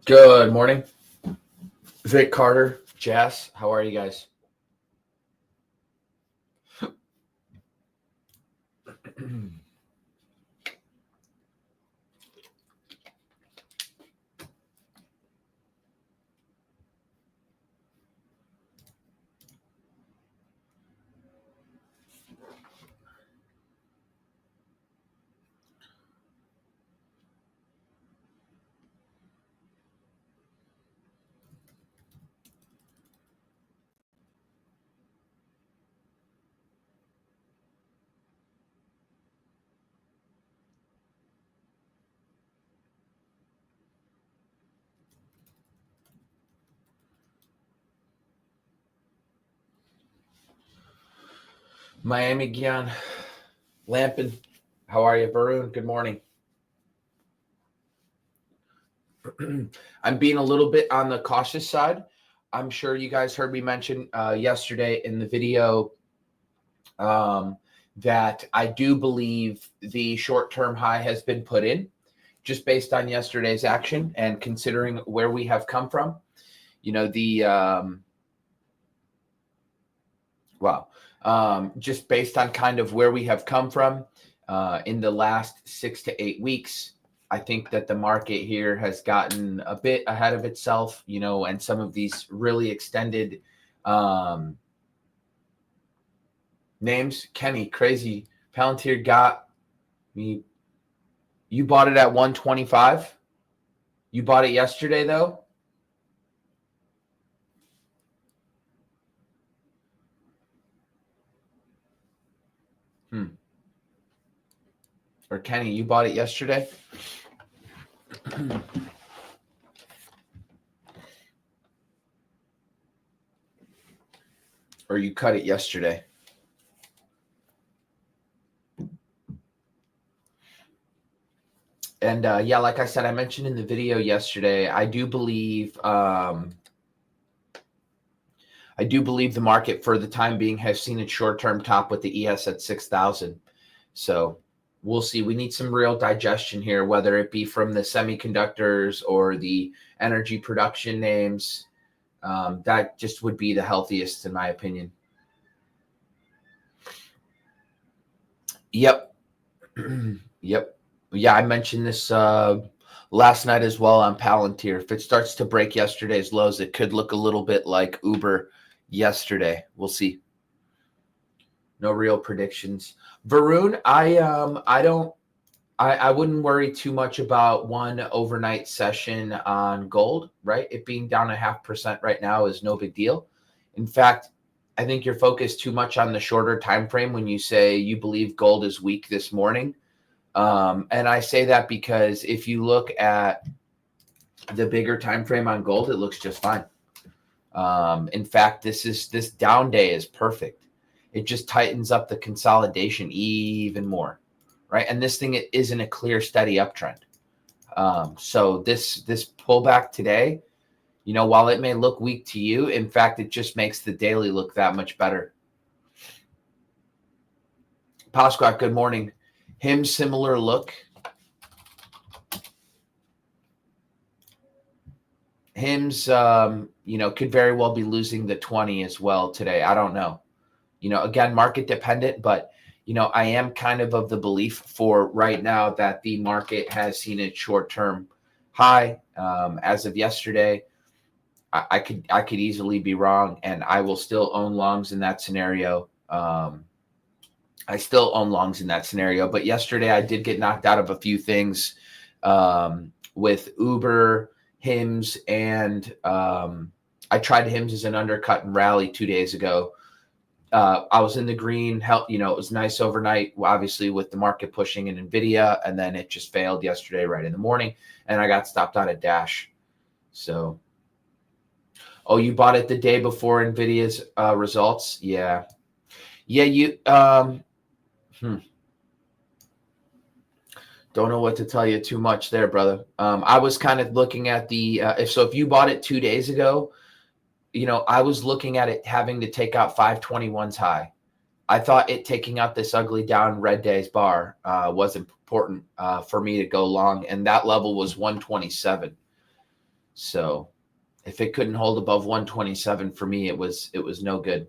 Good morning. Vic, Carter, Jess, how are you guys? Miami, Gian, Lampin, how are you? Varun, good morning. I'm being a little bit on the cautious side. I'm sure you guys heard me mention yesterday in the video that I do believe the short-term high has been put in just based on yesterday's action and considering where we have come from. You know, just based on kind of where we have come from in the last 6 to 8 weeks, I think that the market here has gotten a bit ahead of itself, and some of these really extended names. Kenny, crazy. Palantir got me. You bought it at 125. You bought it yesterday, though. Or Kenny, you bought it yesterday? Or you cut it yesterday? And like I said, I mentioned in the video yesterday, I do believe the market for the time being has seen its short-term top with the ES at 6,000. So we'll see. We need some real digestion here, whether it be from the semiconductors or the energy production names. That just would be the healthiest, in my opinion. Yep. Yep. Yeah, I mentioned this last night as well on Palantir. If it starts to break yesterday's lows, it could look a little bit like Uber yesterday. We'll see. No real predictions. Varun, I wouldn't worry too much about one overnight session on gold, right? It being down 0.5% right now is no big deal. In fact, I think you're focused too much on the shorter time frame when you say you believe gold is weak this morning. And I say that because if you look at the bigger time frame on gold, it looks just fine. In fact, this down day is perfect. It just tightens up the consolidation even more, right? And this thing isn't a clear, steady uptrend. So this pullback today, while it may look weak to you, in fact, it just makes the daily look that much better. Pasquat, good morning. Him, similar look. Him's, could very well be losing the 20 as well today. I don't know. Again, market dependent, but, I am kind of the belief for right now that the market has seen its short-term high as of yesterday. I could easily be wrong, and I will still own longs in that scenario. I still own longs in that scenario, but yesterday I did get knocked out of a few things with Uber, HIMS, and I tried HIMS as an undercut and rally 2 days ago. I was in the green. It was nice overnight, obviously with the market pushing in NVIDIA, and then it just failed yesterday right in the morning, and I got stopped out at Dash. So, oh, you bought it the day before NVIDIA's results? Yeah. You Don't know what to tell you too much there, brother. I was kind of looking at the if you bought it 2 days ago, I was looking at it having to take out 521's high. I thought it taking out this ugly down red days bar was important for me to go long, and that level was 127. So if it couldn't hold above 127 for me, it was no good.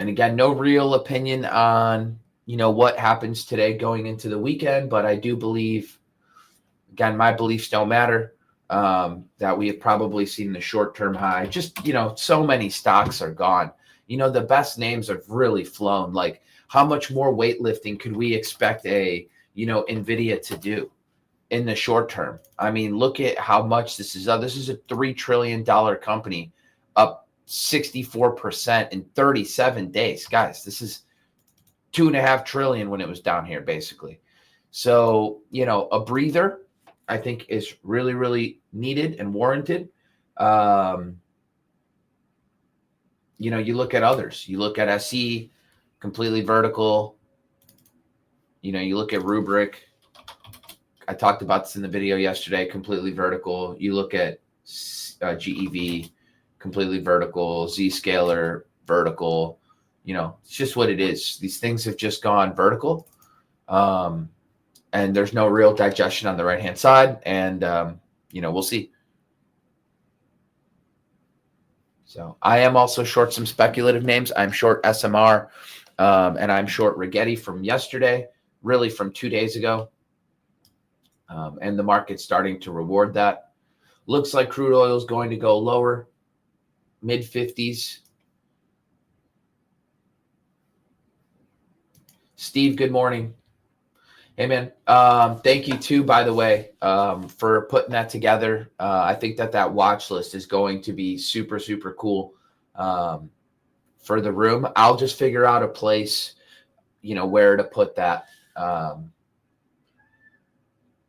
And again, no real opinion on, what happens today going into the weekend, but I do believe, again, my beliefs don't matter, that we have probably seen the short-term high. Just, so many stocks are gone. The best names have really flown. Like, how much more weightlifting could we expect NVIDIA to do in the short term? I mean, look at how much this is. This is a $3 trillion company, up 64% in 37 days. Guys, this is $2.5 trillion when it was down here, basically. So, a breather, I think, is really, really needed and warranted. You look at others. You look at SE, completely vertical. You look at Rubric. I talked about this in the video yesterday, completely vertical. You look at GEV, completely vertical. Zscaler, vertical. It's just what it is. These things have just gone vertical. And there's no real digestion on the right-hand side. And, we'll see. So I am also short some speculative names. I'm short SMR, and I'm short Rigetti from yesterday, really from 2 days ago. And the market's starting to reward that. Looks like crude oil is going to go lower, mid-50s. Steve, good morning. Hey, man. Thank you, too, by the way, for putting that together. I think that watch list is going to be super, super cool for the room. I'll just figure out a place, where to put that. And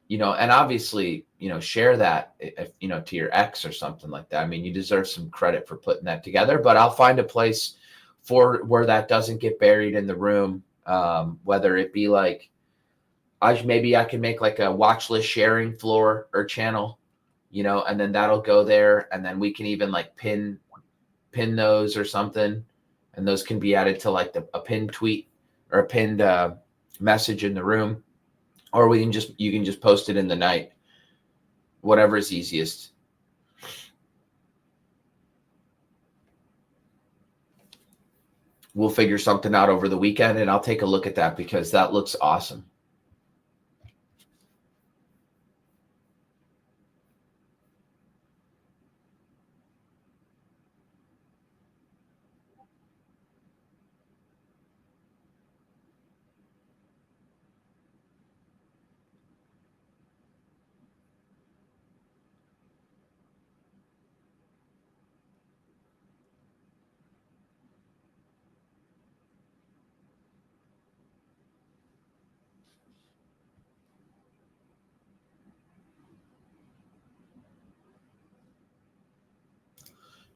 obviously, share that, if, to your ex or something like that. I mean, you deserve some credit for putting that together, but I'll find a place for where that doesn't get buried in the room. Whether it be like, maybe I can make like a watch list sharing floor or channel, and then that'll go there. And then we can even like pin those or something. And those can be added to like a pinned tweet or a pinned message in the room. Or you can just post it in the night, whatever is easiest. We'll figure something out over the weekend, and I'll take a look at that because that looks awesome.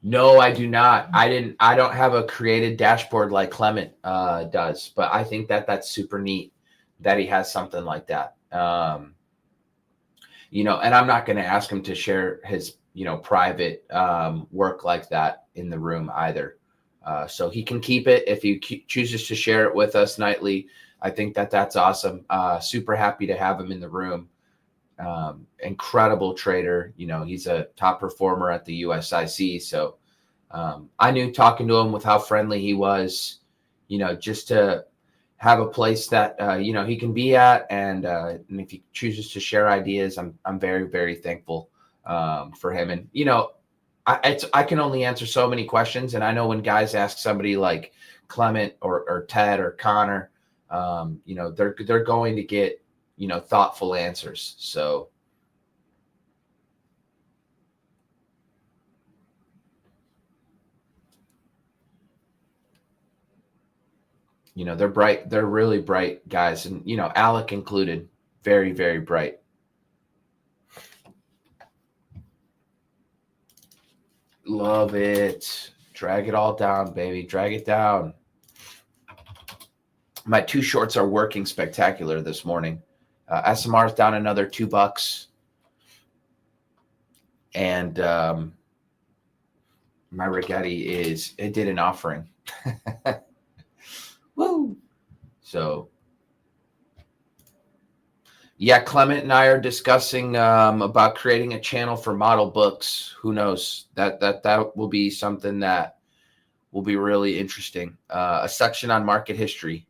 No, I do not. I don't have a created dashboard like Clement does, but I think that's super neat that he has something like that. And I'm not going to ask him to share his, private work like that in the room either. So he can keep it if he chooses to share it with us nightly. I think that's awesome. Super happy to have him in the room. Incredible trader. He's a top performer at the USIC. So I knew talking to him with how friendly he was, just to have a place that, he can be at. And if he chooses to share ideas, I'm very, very thankful for him. And, I can only answer so many questions. And I know when guys ask somebody like Clement or Ted or Connor, they're going to get, thoughtful answers. So, they're bright. They're really bright guys. And, Alec included, very, very bright. Love it. Drag it all down, baby. Drag it down. My two shorts are working spectacular this morning. SMR is down another $2. And my Rigetti it did an offering. Woo! So, Yeah, Clement and I are discussing about creating a channel for model books. Who knows? That will be something that will be really interesting. A section on market history.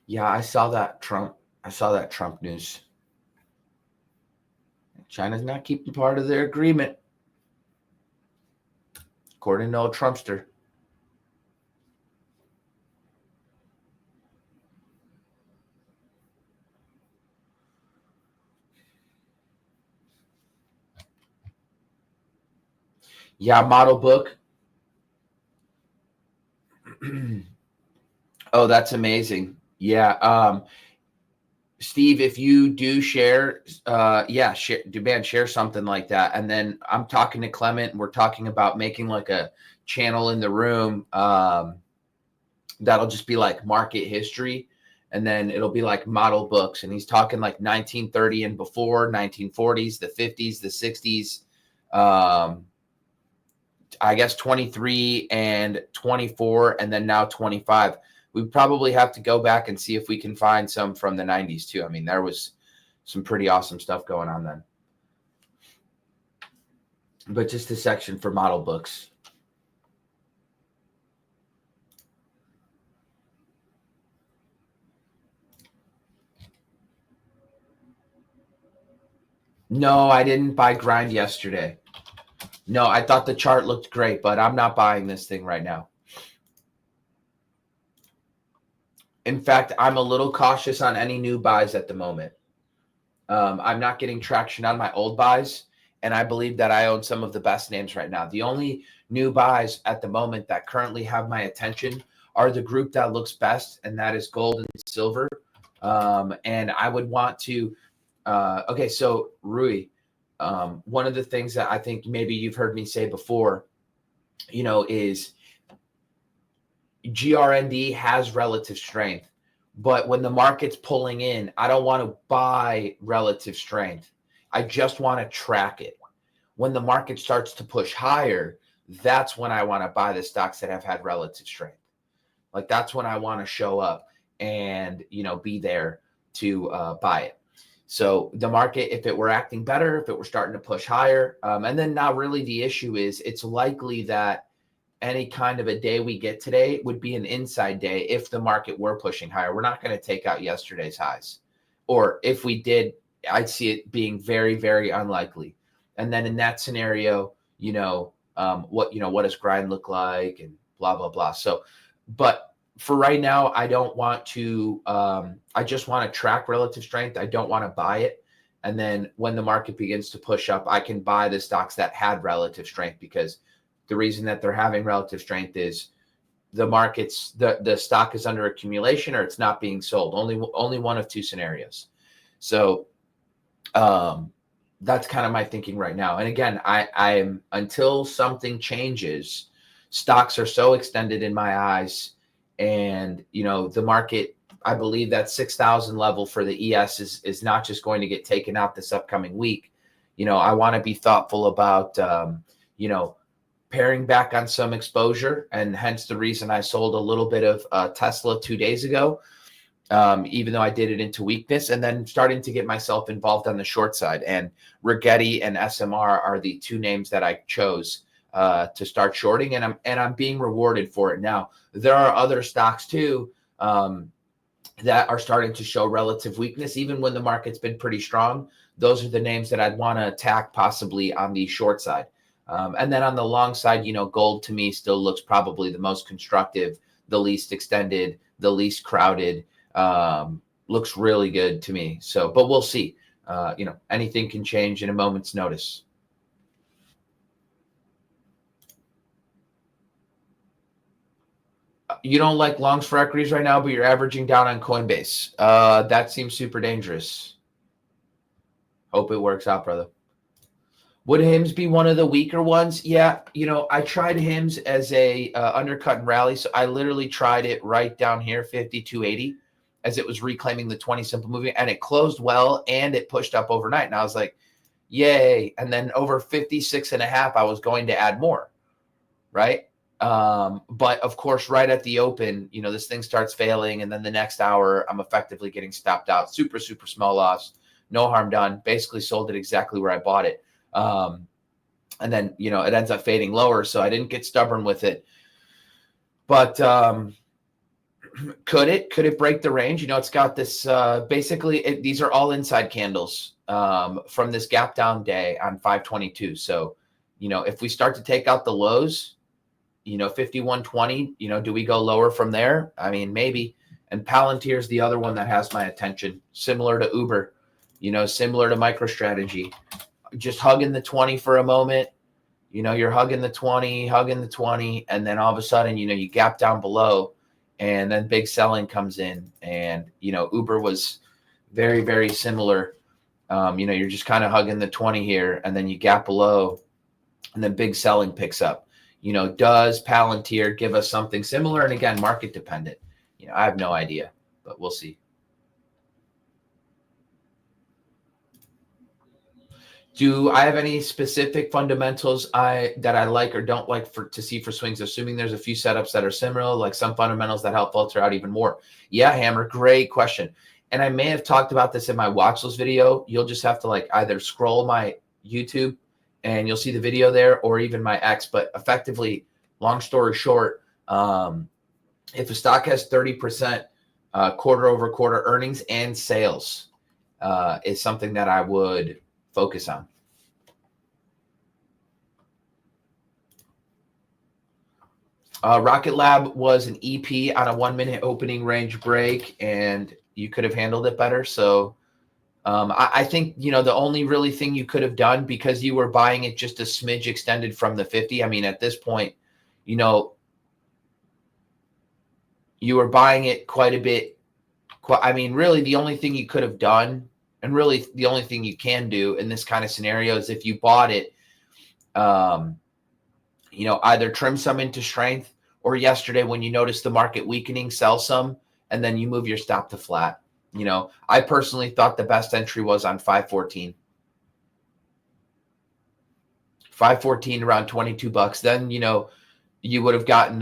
Yeah, I saw that Trump. I saw that Trump news. China's not keeping part of their agreement, according to old Trumpster. Yeah, model book. Oh, that's amazing. Yeah. Steve, if you do share, yeah, share something like that. And then I'm talking to Clement, and we're talking about making like a channel in the room. That'll just be like market history. And then it'll be like model books. And he's talking like 1930 and before, 1940s, the 50s, the 60s. I guess 23 and 24, and then now 25. We probably have to go back and see if we can find some from the 90s too. I mean, there was some pretty awesome stuff going on then. But just a section for model books. No, I didn't buy grind yesterday. No, I thought the chart looked great, but I'm not buying this thing right now. In fact, I'm a little cautious on any new buys at the moment. I'm not getting traction on my old buys, and I believe that I own some of the best names right now. The only new buys at the moment that currently have my attention are the group that looks best, and that is gold and silver. And I would want to, okay, so Rui, one of the things that I think maybe you've heard me say before, is GRND has relative strength. But when the market's pulling in, I don't want to buy relative strength. I just want to track it. When the market starts to push higher, that's when I want to buy the stocks that have had relative strength. Like that's when I want to show up and, be there to buy it. So the market, if it were acting better, if it were starting to push higher, and then now really the issue is it's likely that any kind of a day we get today would be an inside day if the market were pushing higher. We're not going to take out yesterday's highs. Or if we did, I'd see it being very, very unlikely. And then in that scenario, what does grind look like and blah, blah, blah. So, but for right now, I don't want to, I just want to track relative strength. I don't want to buy it. And then when the market begins to push up, I can buy the stocks that had relative strength, because the reason that they're having relative strength is the market's the stock is under accumulation or it's not being sold. Only one of two scenarios. So that's kind of my thinking right now. And again, I'm until something changes, stocks are so extended in my eyes. And the market, I believe that 6,000 level for the ES is not just going to get taken out this upcoming week. I want to be thoughtful about paring back on some exposure, and hence the reason I sold a little bit of Tesla 2 days ago, even though I did it into weakness, and then starting to get myself involved on the short side. And Rigetti and SMR are the two names that I chose to start shorting, and I'm being rewarded for it. Now, there are other stocks too that are starting to show relative weakness, even when the market's been pretty strong. Those are the names that I'd want to attack possibly on the short side. And then on the long side, gold to me still looks probably the most constructive, the least extended, the least crowded, looks really good to me. So, but we'll see. Anything can change in a moment's notice. You don't like longs for equities right now, but you're averaging down on Coinbase. That seems super dangerous. Hope it works out, brother. Would HIMS be one of the weaker ones? Yeah, I tried HIMS as a undercut and rally. So I literally tried it right down here, 52.80, as it was reclaiming the 20 simple moving, and it closed well and it pushed up overnight. And I was like, yay. And then over 56.5, I was going to add more, right? But of course, right at the open, this thing starts failing. And then the next hour, I'm effectively getting stopped out. Super, super small loss. No harm done. Basically sold it exactly where I bought it. And then, it ends up fading lower. So I didn't get stubborn with it. But could it break the range? It's got this basically these are all inside candles from this gap down day on 522. So, if we start to take out the lows, 51.20, do we go lower from there? I mean, maybe. And Palantir is the other one that has my attention, similar to Uber, similar to MicroStrategy. Just hugging the 20 for a moment. You're hugging the 20, and then all of a sudden, you gap down below, and then big selling comes in. And, Uber was very, very similar. You're just kind of hugging the 20 here, and then you gap below, and then big selling picks up. Does Palantir give us something similar? And again, market dependent. I have no idea, but we'll see. Do I have any specific fundamentals that I like or don't like to see for swings, assuming there's a few setups that are similar, like some fundamentals that help filter out even more? Yeah, Hammer, great question. And I may have talked about this in my watch list video. You'll just have to either scroll my YouTube and you'll see the video there, or even my X. But effectively, long story short, if a stock has 30% quarter over quarter earnings and sales, is something that I would focus on. Rocket Lab was an EP on a 1-minute opening range break, and you could have handled it better. So I think, the only really thing you could have done, because you were buying it just a smidge extended from the 50. I mean, at this point, you were buying it quite a bit. I mean, really the only thing you could have done, and really the only thing you can do in this kind of scenario, is if you bought it, either trim some into strength, or yesterday when you notice the market weakening, sell some, and then you move your stop to flat. I personally thought the best entry was on 514. 514 around $22. Then, you would have gotten,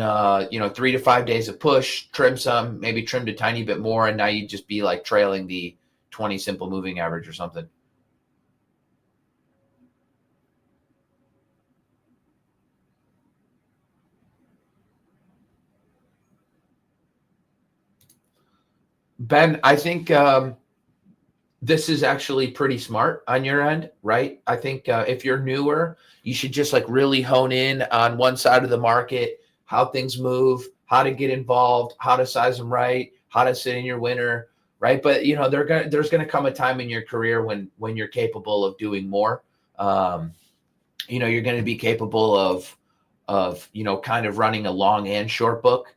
3 to 5 days of push, trim some, maybe trimmed a tiny bit more, and now you'd just be trailing the 20 simple moving average or something. Ben, I think this is actually pretty smart on your end, right? I think if you're newer, you should just really hone in on one side of the market, how things move, how to get involved, how to size them right, how to sit in your winner, right? But there's gonna come a time in your career when you're capable of doing more. You're going to be capable of kind of running a long and short book.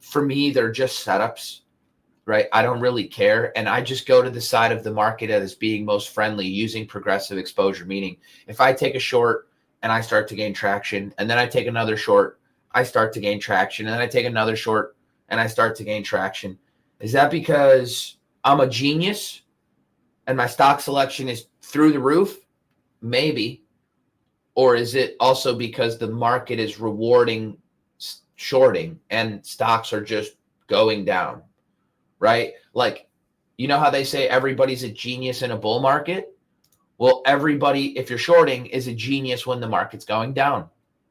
For me, they're just setups, right? I don't really care, and I just go to the side of the market as being most friendly, using progressive exposure. Meaning, if I take a short and I start to gain traction, and then I take another short, I start to gain traction, and then I take another short and I start to gain traction. Is that because I'm a genius and my stock selection is through the roof? Maybe. Or is it also because the market is rewarding shorting and stocks are just going down, right? How they say everybody's a genius in a bull market? Well, everybody, if you're shorting, is a genius when the market's going down.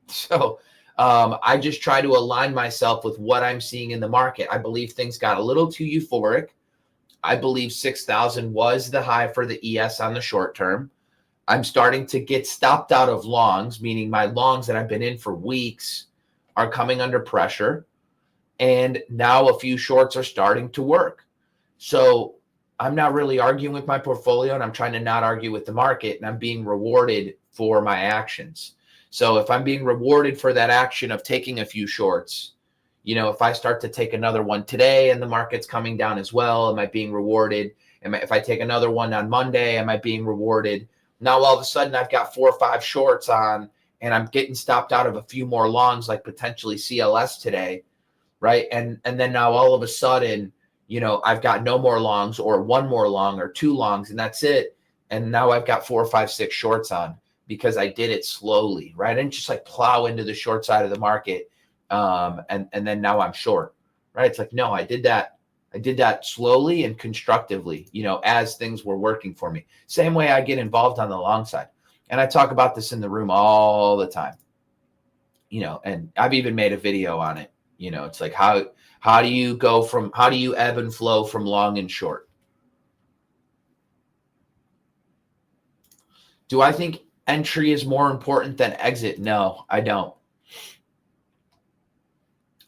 So I just try to align myself with what I'm seeing in the market. I believe things got a little too euphoric. I believe 6,000 was the high for the ES on the short term. I'm starting to get stopped out of longs, meaning my longs that I've been in for weeks are coming under pressure. And now a few shorts are starting to work. So I'm not really arguing with my portfolio, and I'm trying to not argue with the market, and I'm being rewarded for my actions. So if I'm being rewarded for that action of taking a few shorts, if I start to take another one today and the market's coming down as well, am I being rewarded? If I take another one on Monday, am I being rewarded? Now, all of a sudden, I've got 4 or 5 shorts on, and I'm getting stopped out of a few more longs, like potentially CLS today, right? And then now all of a sudden, I've got no more longs or 1 more long or 2 longs, and that's it. And now I've got 4, 5, 6 shorts on because I did it slowly, right? I didn't just like plow into the short side of the market, and then now I'm short, right? It's like, no, I did that slowly and constructively, as things were working for me. Same way I get involved on the long side. And I talk about this in the room all the time, and I've even made a video on it. It's like, how do you ebb and flow from long and short? Do I think entry is more important than exit? No, I don't.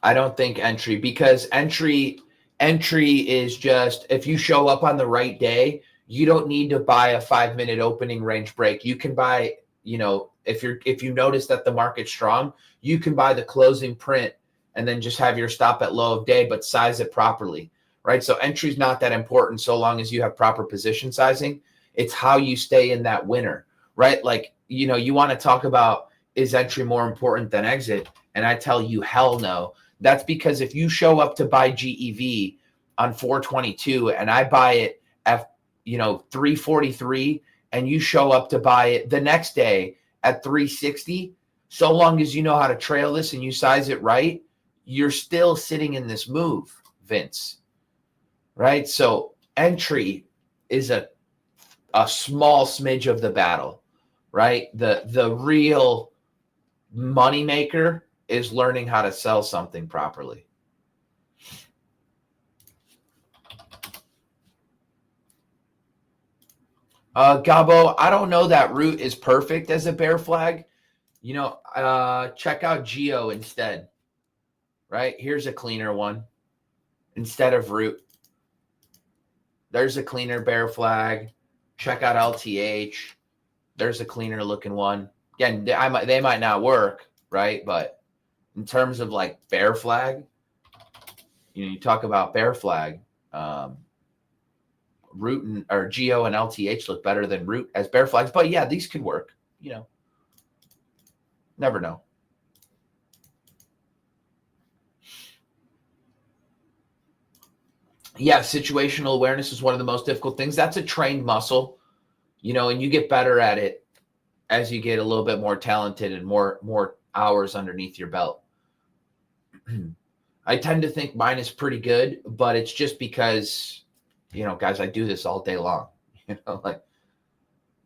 I don't think entry, because entry is just, if you show up on the right day, you don't need to buy a 5-minute opening range break. You can buy, if you notice that the market's strong, you can buy the closing print and then just have your stop at low of day, but size it properly, right? So entry is not that important so long as you have proper position sizing. It's how you stay in that winner, right? Like, you want to talk about, is entry more important than exit? And I tell you, hell no. That's because if you show up to buy GEV on 422 and I buy it at 343, and you show up to buy it the next day at 360, so long as you know how to trail this and you size it right, you're still sitting in this move, Vince, right? So entry is a small smidge of the battle, right? The real moneymaker is learning how to sell something properly. Gabo, I don't know that root is perfect as a bear flag. Check out Geo instead, right? Here's a cleaner one instead of root. There's a cleaner bear flag. Check out LTH. There's a cleaner looking one. Again, they might not work, right? But in terms of like bear flag, you talk about bear flag, root or Geo and LTH look better than root as bear flags. But yeah, these could work, never know. Yeah, situational awareness is one of the most difficult things. That's a trained muscle, and you get better at it as you get a little bit more talented and more hours underneath your belt. I tend to think mine is pretty good, but it's just because, guys, I do this all day long.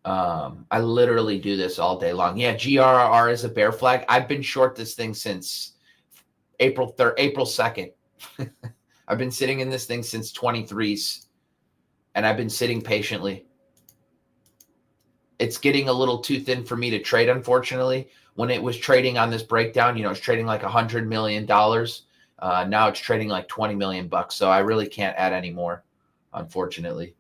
I literally do this all day long. Yeah, GRR is a bear flag. I've been short this thing since April 2nd. I've been sitting in this thing since 23s, and I've been sitting patiently. It's getting a little too thin for me to trade, unfortunately. When it was trading on this breakdown, it's trading like $100 million. Now it's trading like $20 million. So I really can't add any more, unfortunately.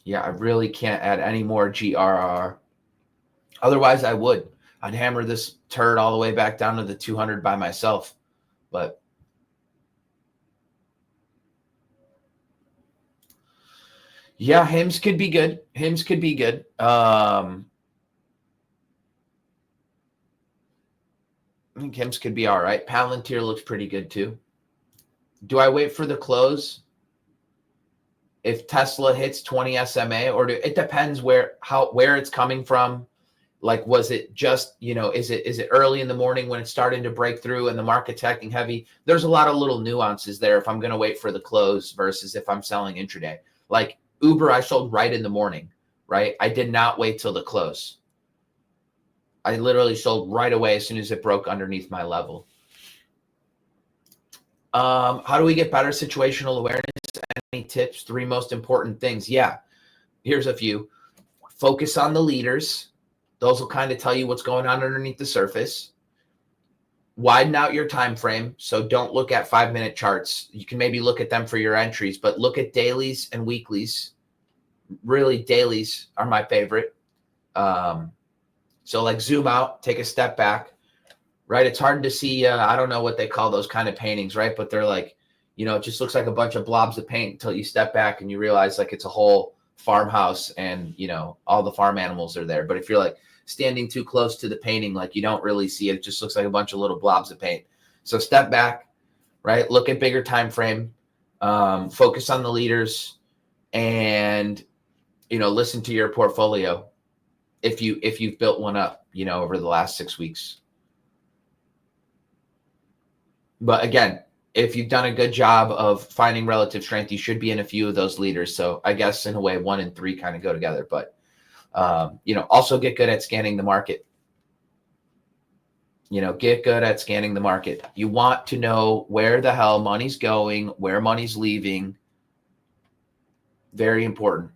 Yeah, I really can't add any more GRR. Otherwise, I would. I'd hammer this turd all the way back down to the 200 by myself. But yeah, HIMS could be good. I think HIMS could be all right. Palantir looks pretty good too. Do I wait for the close if Tesla hits 20 SMA, or it depends where it's coming from? Like, was it just, is it early in the morning when it's starting to break through and the market's acting heavy? There's a lot of little nuances there if I'm going to wait for the close versus if I'm selling intraday. Like Uber, I sold right in the morning, right? I did not wait till the close. I literally sold right away as soon as it broke underneath my level. How do we get better situational awareness? Any tips? 3 most important things. Yeah, here's a few. Focus on the leaders. Those will kind of tell you what's going on underneath the surface. Widen out your time frame. So don't look at 5-minute charts. You can maybe look at them for your entries, but look at dailies and weeklies. Really, dailies are my favorite. So like zoom out, take a step back, right? It's hard to see. I don't know what they call those kind of paintings, right? But they're like, it just looks like a bunch of blobs of paint until you step back and you realize like it's a whole farmhouse and, all the farm animals are there. But if you're like standing too close to the painting, like you don't really see it. It just looks like a bunch of little blobs of paint. So step back, right? Look at bigger time frame, focus on the leaders, and, listen to your portfolio if you've built one up, over the last 6 weeks. But again, if you've done a good job of finding relative strength, you should be in a few of those leaders. So I guess in a way, 1 and 3 kind of go together. But also get good at scanning the market. Get good at scanning the market. You want to know where the hell money's going, where money's leaving. Very important.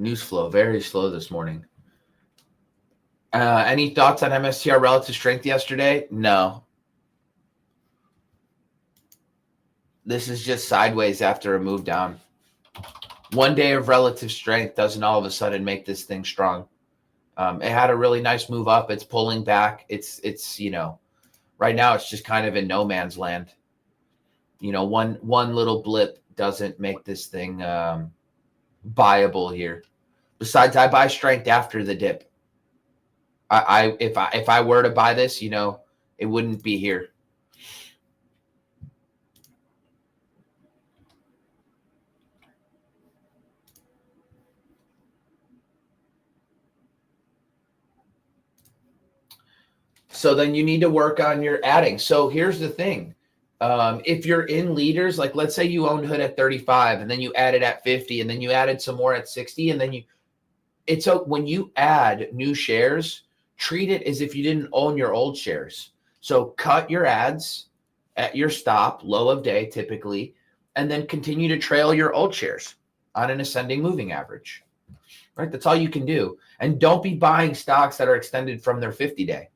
News flow, very slow this morning. Any thoughts on MSTR relative strength yesterday? No. This is just sideways after a move down. 1 day of relative strength doesn't all of a sudden make this thing strong. It had a really nice move up. It's pulling back. It's right now it's just kind of in no man's land. One little blip doesn't make this thing buyable here. Besides, I buy strength after the dip. If I were to buy this, it wouldn't be here. So then you need to work on your adding. So here's the thing. If you're in leaders, like let's say you owned Hood at 35 and then you added at 50 and then you added some more at 60 and then when you add new shares, treat it as if you didn't own your old shares. So cut your ads at your stop, low of day typically, and then continue to trail your old shares on an ascending moving average, right? That's all you can do. And don't be buying stocks that are extended from their 50-day.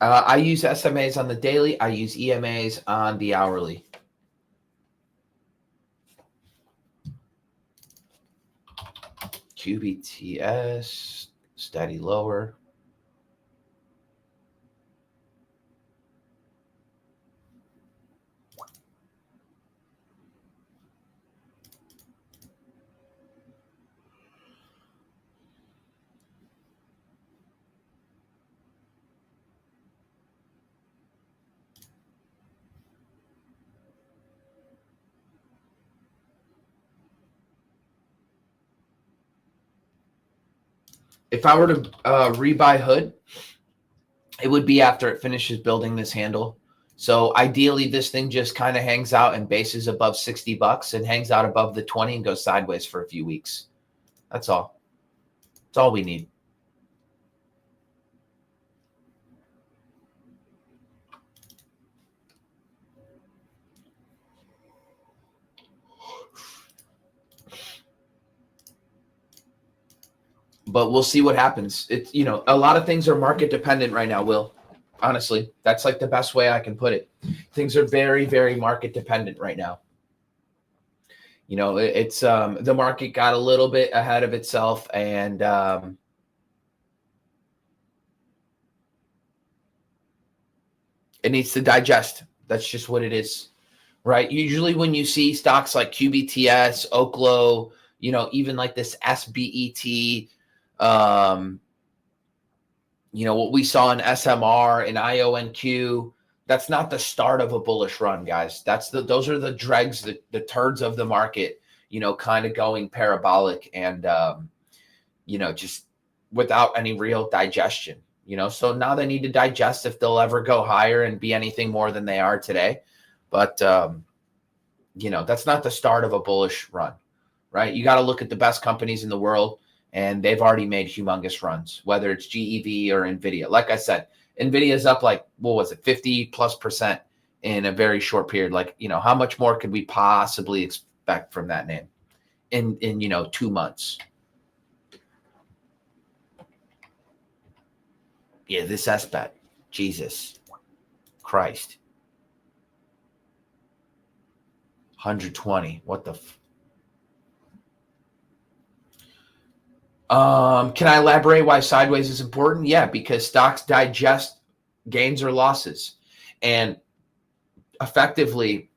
I use SMAs on the daily. I use EMAs on the hourly. QBTS, steady lower. If I were to rebuy Hood, it would be after it finishes building this handle. So ideally, this thing just kind of hangs out and bases above $60 and hangs out above the 20 and goes sideways for a few weeks. That's all. That's all we need. But we'll see what happens. It's, a lot of things are market dependent right now, Will. Honestly, that's like the best way I can put it. Things are very, very market dependent right now. It's the market got a little bit ahead of itself and it needs to digest. That's just what it is, right? Usually when you see stocks like QBTS, Oklo, even like this SBET, what we saw in SMR and IONQ, that's not the start of a bullish run, guys. Those are the dregs, the turds of the market, kind of going parabolic and, just without any real digestion, so now they need to digest if they'll ever go higher and be anything more than they are today. But, that's not the start of a bullish run, right? You got to look at the best companies in the world, and they've already made humongous runs, whether it's GEV or NVIDIA. Like I said, NVIDIA is up like, what was it, 50+% in a very short period. Like, how much more could we possibly expect from that name in 2 months? Yeah, this SBET. Jesus Christ. 120. What the can I elaborate why sideways is important? Yeah, because stocks digest gains or losses. And effectively,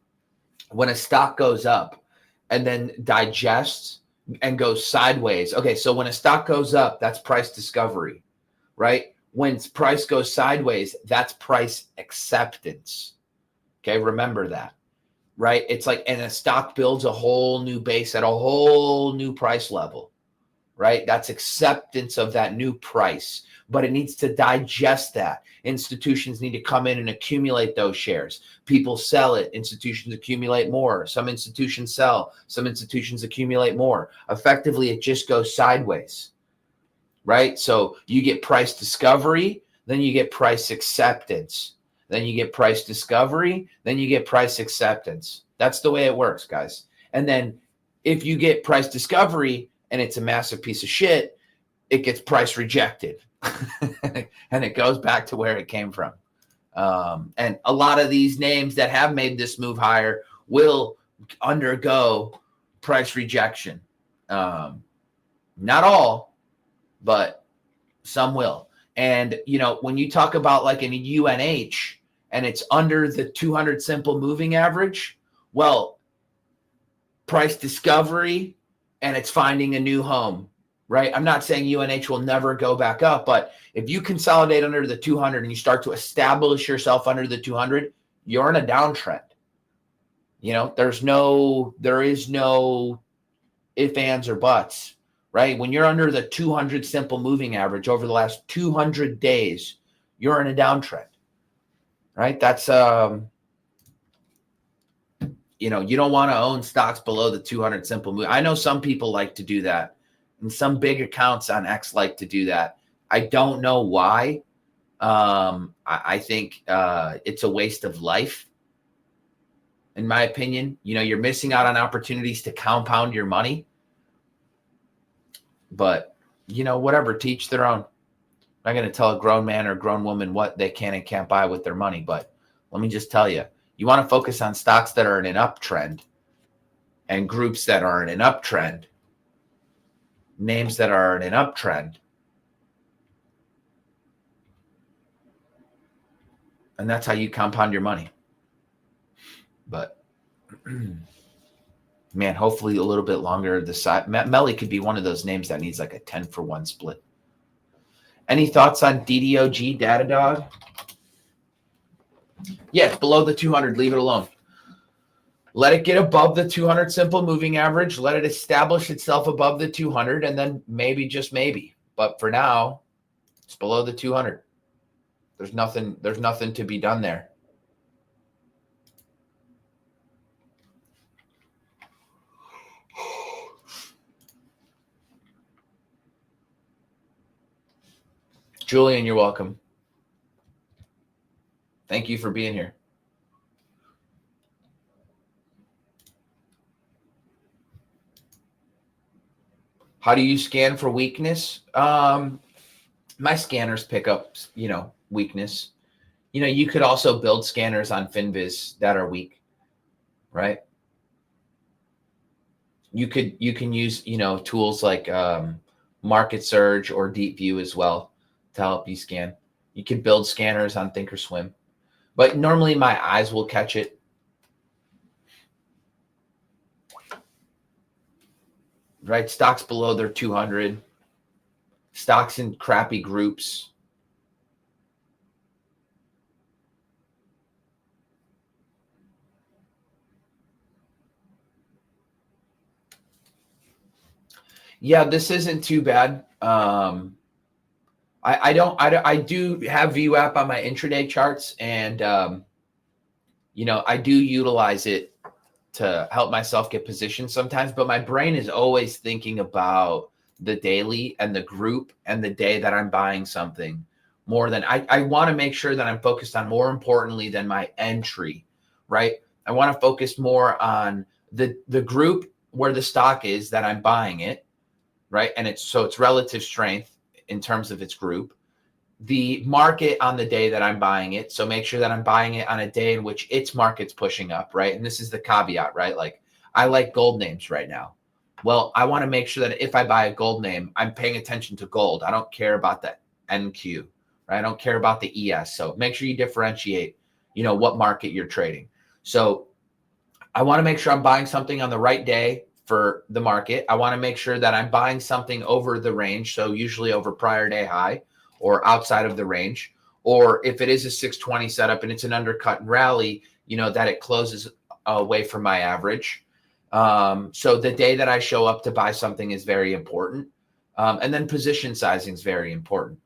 when a stock goes up and then digests and goes sideways. Okay, so when a stock goes up, that's price discovery, right? When price goes sideways, that's price acceptance. Okay, remember that, right? It's like, and a stock builds a whole new base at a whole new price level, right? That's acceptance of that new price, but it needs to digest that. Institutions need to come in and accumulate those shares. People sell it. Institutions accumulate more. Some institutions sell. Some institutions accumulate more. Effectively, it just goes sideways, right? So you get price discovery, then you get price acceptance. Then you get price discovery, then you get price acceptance. That's the way it works, guys. And then if you get price discovery and it's a massive piece of shit, it gets price rejected. And it goes back to where it came from. And a lot of these names that have made this move higher will undergo price rejection. Not all, but some will. And, when you talk about like an UNH and it's under the 200 simple moving average, well, price discovery and it's finding a new home, right? I'm not saying UNH will never go back up, but if you consolidate under the 200 and you start to establish yourself under the 200, you're in a downtrend. There is no ifs, ands, or buts, right? When you're under the 200 simple moving average over the last 200 days, you're in a downtrend, right? That's, you don't want to own stocks below the 200 simple move. I know some people like to do that, and some big accounts on X like to do that. I don't know why. I think it's a waste of life, in my opinion. You're missing out on opportunities to compound your money. But, whatever, teach their own. I'm not going to tell a grown man or grown woman what they can and can't buy with their money. But let me just tell you, you want to focus on stocks that are in an uptrend and groups that are in an uptrend, names that are in an uptrend. And that's how you compound your money. But, man, hopefully a little bit longer. The side Melly could be one of those names that needs like a 10-for-1 split. Any thoughts on DDOG, Datadog? Yeah, below the 200. Leave it alone. Let it get above the 200 simple moving average. Let it establish itself above the 200, and then maybe, just maybe. But for now, it's below the 200. There's nothing to be done there. Julian, you're welcome. Thank you for being here. How do you scan for weakness? My scanners pick up, weakness. You could also build scanners on FinViz that are weak, right? You can use, tools like Market Surge or Deep View as well to help you scan. You can build scanners on Thinkorswim, but normally my eyes will catch it. Right? Stocks below their 200, stocks in crappy groups. Yeah, this isn't too bad. I do have VWAP on my intraday charts, and I do utilize it to help myself get positioned sometimes, but my brain is always thinking about the daily and the group and the day that I'm buying something more than I want to make sure that I'm focused on more importantly than my entry, right? I want to focus more on the group where the stock is that I'm buying it, right? And it's relative strength in terms of its group, the market on the day that I'm buying it. So make sure that I'm buying it on a day in which its market's pushing up, right? And this is the caveat, right? Like I like gold names right now. Well, I want to make sure that if I buy a gold name, I'm paying attention to gold. I don't care about the NQ, right? I don't care about the ES. So make sure you differentiate, what market you're trading. So I want to make sure I'm buying something on the right day for the market. I want to make sure that I'm buying something over the range. So usually over prior day high or outside of the range. Or if it is a 620 setup and it's an undercut and rally, that it closes away from my average. So the day that I show up to buy something is very important. And then position sizing is very important.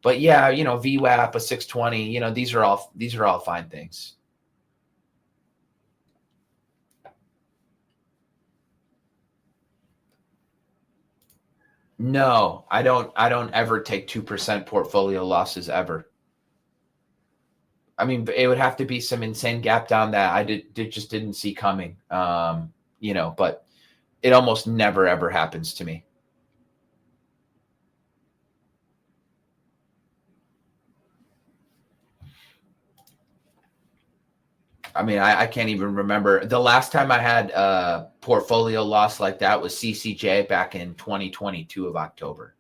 But yeah, VWAP, a 620, these are all fine things. No, I don't ever take 2% portfolio losses ever. I mean, it would have to be some insane gap down that I just didn't see coming. But it almost never ever happens to me. I mean, I can't even remember. The last time I had a portfolio loss like that was CCJ back in 2022 of October,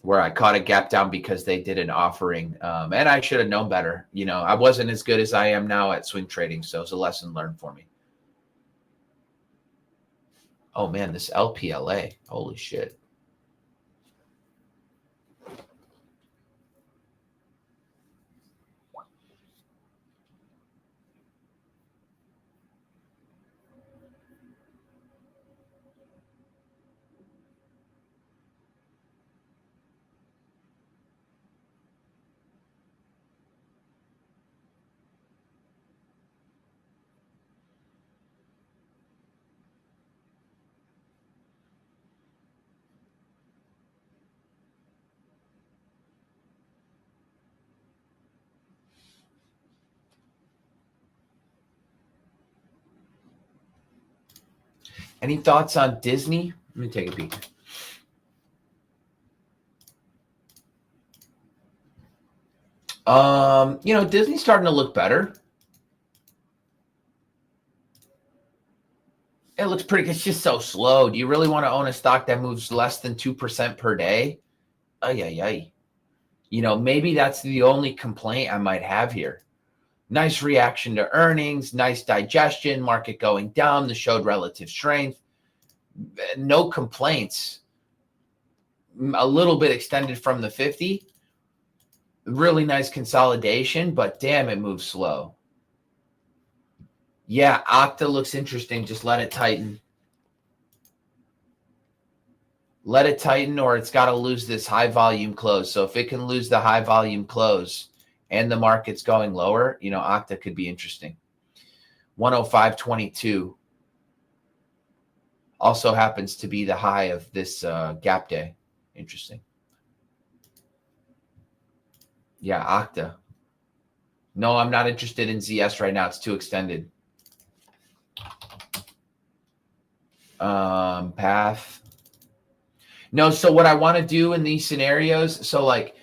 where I caught a gap down because they did an offering. And I should have known better. I wasn't as good as I am now at swing trading. So it's a lesson learned for me. Oh man, this LPLA. Holy shit. Any thoughts on Disney? Let me take a peek. Disney's starting to look better. It looks pretty. It's just so slow. Do you really want to own a stock that moves less than 2% per day? Ay, ay, ay. Maybe that's the only complaint I might have here. Nice reaction to earnings, nice digestion, market going down, the showed relative strength. No complaints. A little bit extended from the 50. Really nice consolidation, but damn, it moves slow. Yeah, Okta looks interesting. Just let it tighten. Let it tighten, or it's got to lose this high volume close. So if it can lose the high volume close and the market's going lower, Okta could be interesting. 105.22 also happens to be the high of this gap day. Interesting. Yeah, Okta. No, I'm not interested in ZS right now. It's too extended. Path. No, so what I want to do in these scenarios, so like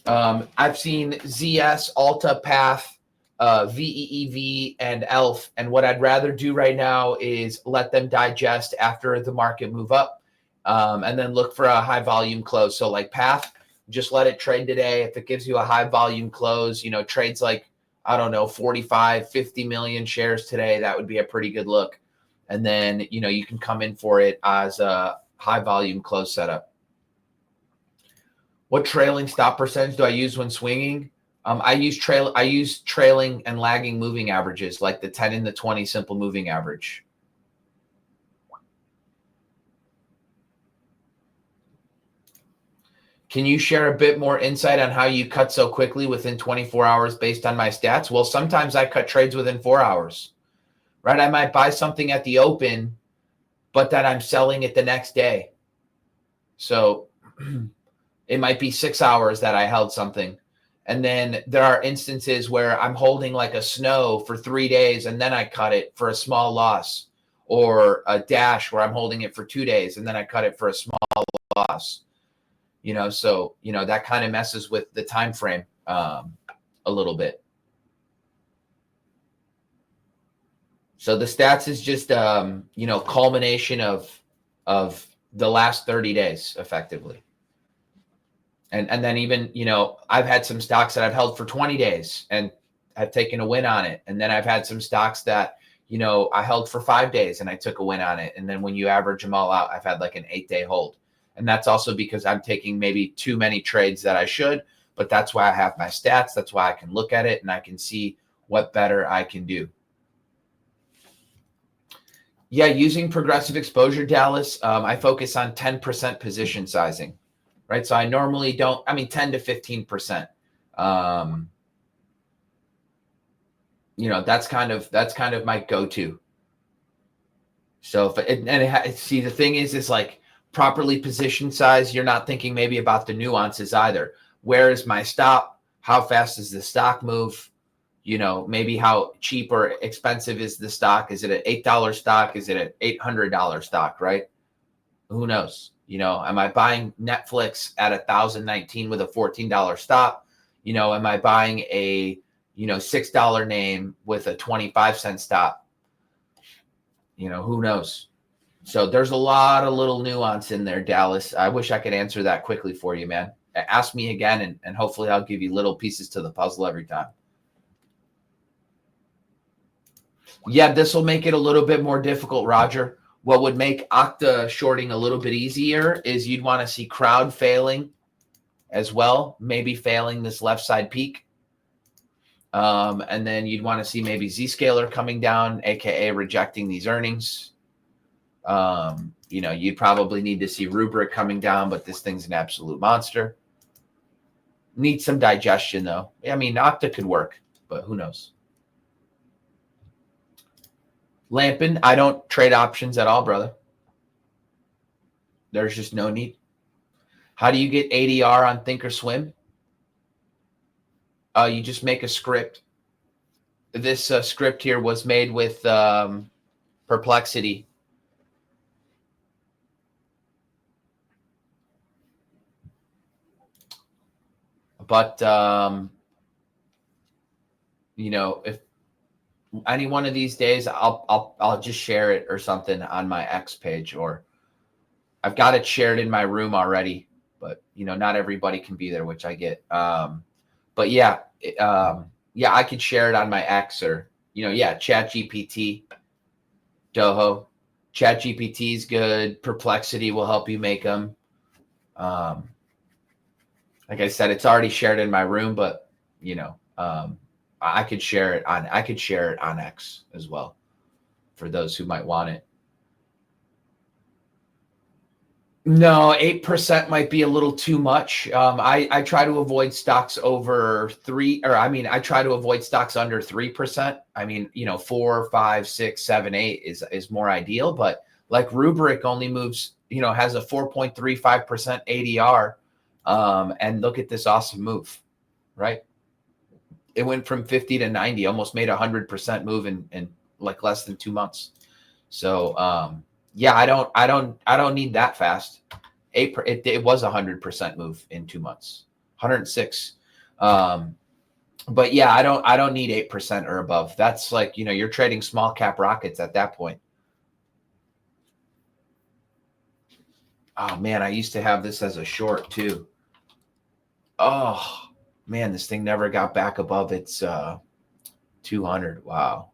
I've seen ZS, Alta, Path, VEEV, and ELF. And what I'd rather do right now is let them digest after the market move up and then look for a high volume close. So like Path, just let it trade today. If it gives you a high volume close, trades like, I don't know, 45, 50 million shares today, that would be a pretty good look. And then, you can come in for it as a high volume close setup. What trailing stop percentage do I use when swinging? I use trailing and lagging moving averages, like the 10 and the 20 simple moving average. Can you share a bit more insight on how you cut so quickly within 24 hours based on my stats? Well, sometimes I cut trades within 4 hours, right? I might buy something at the open, but then I'm selling it the next day. So it might be 6 hours that I held something. And then there are instances where I'm holding like a snow for 3 days and then I cut it for a small loss, or a dash where I'm holding it for 2 days and then I cut it for a small loss. So that kind of messes with the time frame a little bit. So the stats is just culmination of the last 30 days effectively. And then even, I've had some stocks that I've held for 20 days and I've taken a win on it. And then I've had some stocks that, I held for 5 days and I took a win on it. And then when you average them all out, I've had like an 8-day hold. And that's also because I'm taking maybe too many trades that I should, but that's why I have my stats. That's why I can look at it and I can see what better I can do. Yeah, using progressive exposure, Dallas, I focus on 10% position sizing. Right. So I normally 10 to 15%. That's kind of my go-to. So see, the thing is like properly position size. You're not thinking maybe about the nuances either. Where is my stop? How fast does the stock move? Maybe how cheap or expensive is the stock? Is it an $8 stock? Is it an $800 stock? Right. Who knows? Am I buying Netflix at $1,019 with a $14 stop? Am I buying a, $6 name with a 25-cent stop? Who knows? So there's a lot of little nuance in there, Dallas. I wish I could answer that quickly for you, man. Ask me again, and hopefully I'll give you little pieces to the puzzle every time. Yeah, this will make it a little bit more difficult, Roger. What would make Okta shorting a little bit easier is you'd want to see crowd failing as well, maybe failing this left side peak. And then you'd want to see maybe Zscaler coming down, aka rejecting these earnings. You'd probably need to see Rubrik coming down, but this thing's an absolute monster. Needs some digestion though. Okta could work, but who knows? Lampin, I don't trade options at all, brother. There's just no need. How do you get ADR on Thinkorswim? You just make a script. This script here was made with Perplexity. But, if any one of these days, I'll just share it or something on my X page, or I've got it shared in my room already, but not everybody can be there, which I get. But yeah, I could share it on my X or, ChatGPT, Doho. ChatGPT is good. Perplexity will help you make them. Like I said, it's already shared in my room, but I could share it on X as well for those who might want it. No, 8% might be a little too much. I try to avoid stocks over 3, or I try to avoid stocks under 3%. 4, 5, 6, 7, 8 is more ideal. But like Rubrik only moves, has a 4.35% ADR. And look at this awesome move, right? It went from 50 to 90, almost made 100% move in like less than 2 months. So, yeah, I don't need that fast. It was 100% move in 2 months, 106. But yeah, I don't need 8% or above. That's like, you're trading small cap rockets at that point. Oh man, I used to have this as a short too. Oh man, this thing never got back above its 200. Wow.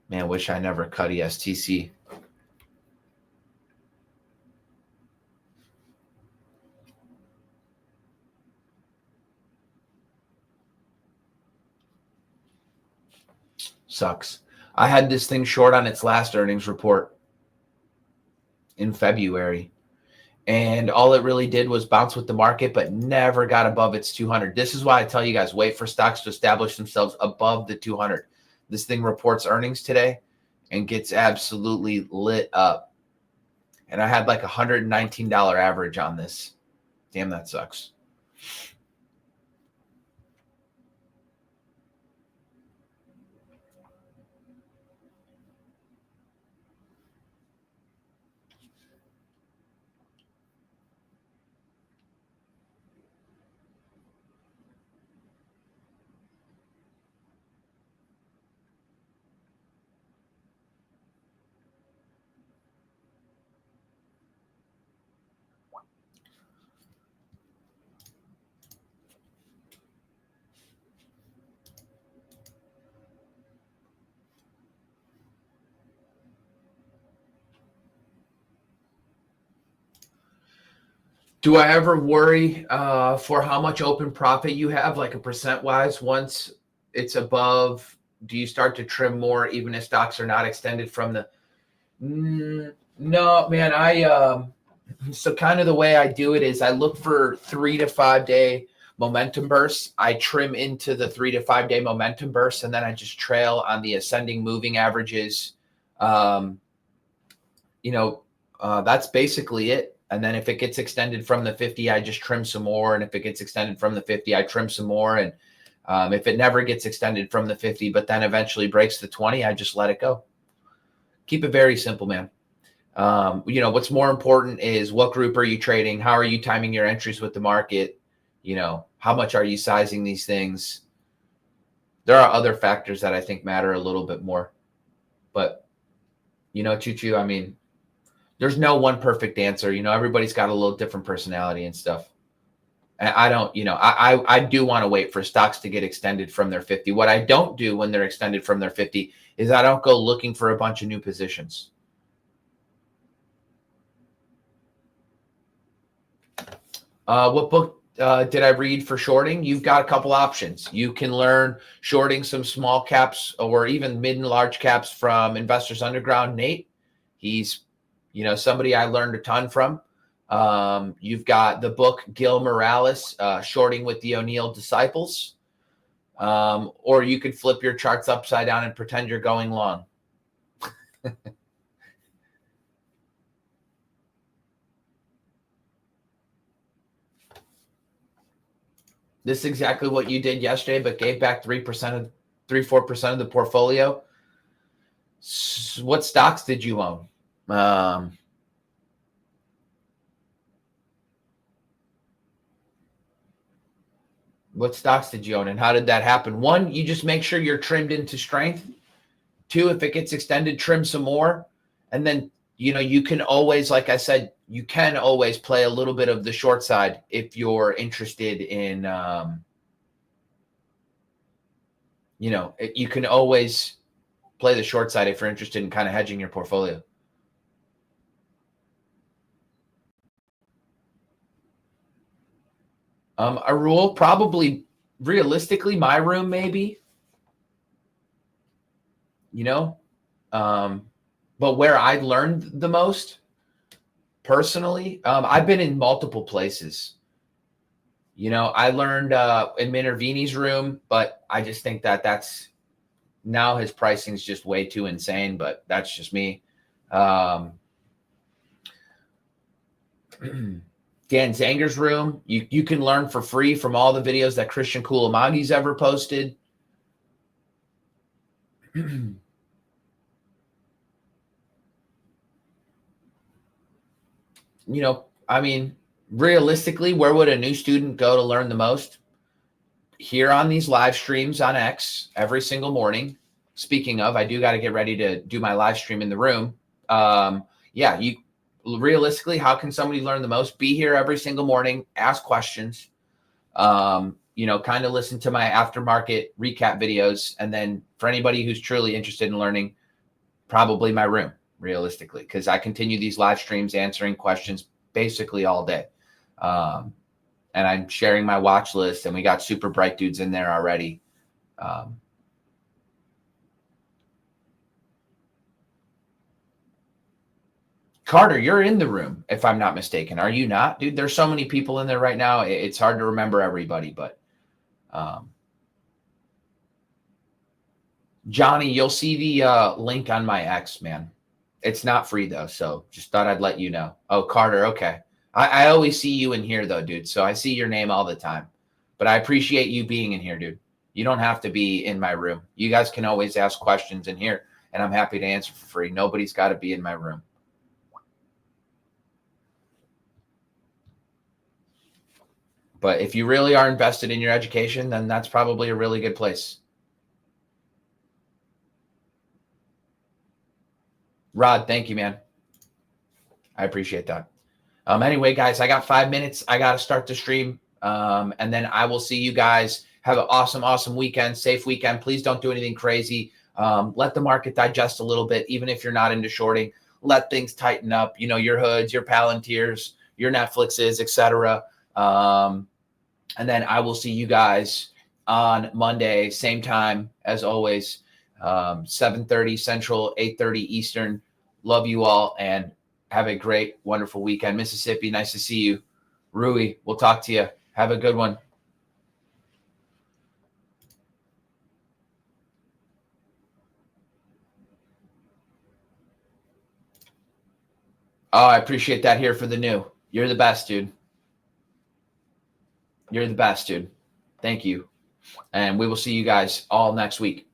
Man, wish I never cut ESTC. Sucks. I had this thing short on its last earnings report in February, And all it really did was bounce with the market, but never got above its 200. This is why I tell you guys, wait for stocks to establish themselves above the 200. This thing reports earnings today and gets absolutely lit up. And I had like $119 average on this. Damn, that sucks. Do I ever worry for how much open profit you have, like a percent wise? Once it's above, do you start to trim more even if stocks are not extended from the? No, man. So kind of the way I do it is I look for 3 to 5 day momentum bursts. I trim into the 3 to 5 day momentum bursts, and then I just trail on the ascending moving averages. Um, that's basically it. And then if it gets extended from the 50, I just trim some more. And if it gets extended from the 50, I trim some more. And if it never gets extended from the 50, but then eventually breaks the 20, I just let it go. Keep it very simple, man. What's more important is what group are you trading? How are you timing your entries with the market? How much are you sizing these things? There are other factors that I think matter a little bit more. But, Choo-Choo, I mean, there's no one perfect answer. Everybody's got a little different personality and stuff. And I don't, I do want to wait for stocks to get extended from their 50. What I don't do when they're extended from their 50 is I don't go looking for a bunch of new positions. What book did I read for shorting? You've got a couple options. You can learn shorting some small caps or even mid and large caps from Investors Underground. Nate, he's somebody I learned a ton from. You've got the book Gil Morales, Shorting with the O'Neill Disciples. Or you could flip your charts upside down and pretend you're going long. This is exactly what you did yesterday, but gave back 3%, 4% of the portfolio. What stocks did you own? What stocks did you own and how did that happen? One, you just make sure you're trimmed into strength. Two, if it gets extended, trim some more. And then, you can always, like I said, you can always play a little bit of the short side if you're interested in, you can always play the short side if you're interested in kind of hedging your portfolio. A rule, probably realistically, my room, maybe, but where I learned the most personally, I've been in multiple places. I learned in Minervini's room, but I just think that's now his pricing is just way too insane, but that's just me. Dan Zanger's room, you can learn for free from all the videos that Christian Koulimagi's ever posted. I mean, realistically, where would a new student go to learn the most? Here on these live streams on X every single morning. Speaking of, I do got to get ready to do my live stream in the room. You realistically, how can somebody learn the most? Be here every single morning, ask questions, kind of listen to my aftermarket recap videos. And then for anybody who's truly interested in learning, probably my room, realistically, because I continue these live streams answering questions basically all day. And I'm sharing my watch list, and we got super bright dudes in there already. Carter, you're in the room, if I'm not mistaken. Are you not, dude? There's so many people in there right now. It's hard to remember everybody, but Johnny, you'll see the link on my X, man. It's not free though, so just thought I'd let you know. Oh, Carter, okay. I always see you in here though, dude. So I see your name all the time. But I appreciate you being in here, dude. You don't have to be in my room. You guys can always ask questions in here, and I'm happy to answer for free. Nobody's got to be in my room. But if you really are invested in your education, then that's probably a really good place. Rod, thank you, man. I appreciate that. Anyway, guys, I got 5 minutes. I got to start the stream. And then I will see you guys. Have an awesome, awesome weekend, safe weekend. Please don't do anything crazy. Let the market digest a little bit, even if you're not into shorting. Let things tighten up. You know, your hoods, your Palantirs, your Netflixes, etc. And then I will see you guys on Monday, same time as always, 7:30 Central, 8:30 Eastern. Love you all and have a great, wonderful weekend. Mississippi, nice to see you. Rui, we'll talk to you. Have a good one. Oh, I appreciate that here for the new. You're the best, dude. You're the best, dude. Thank you. And we will see you guys all next week.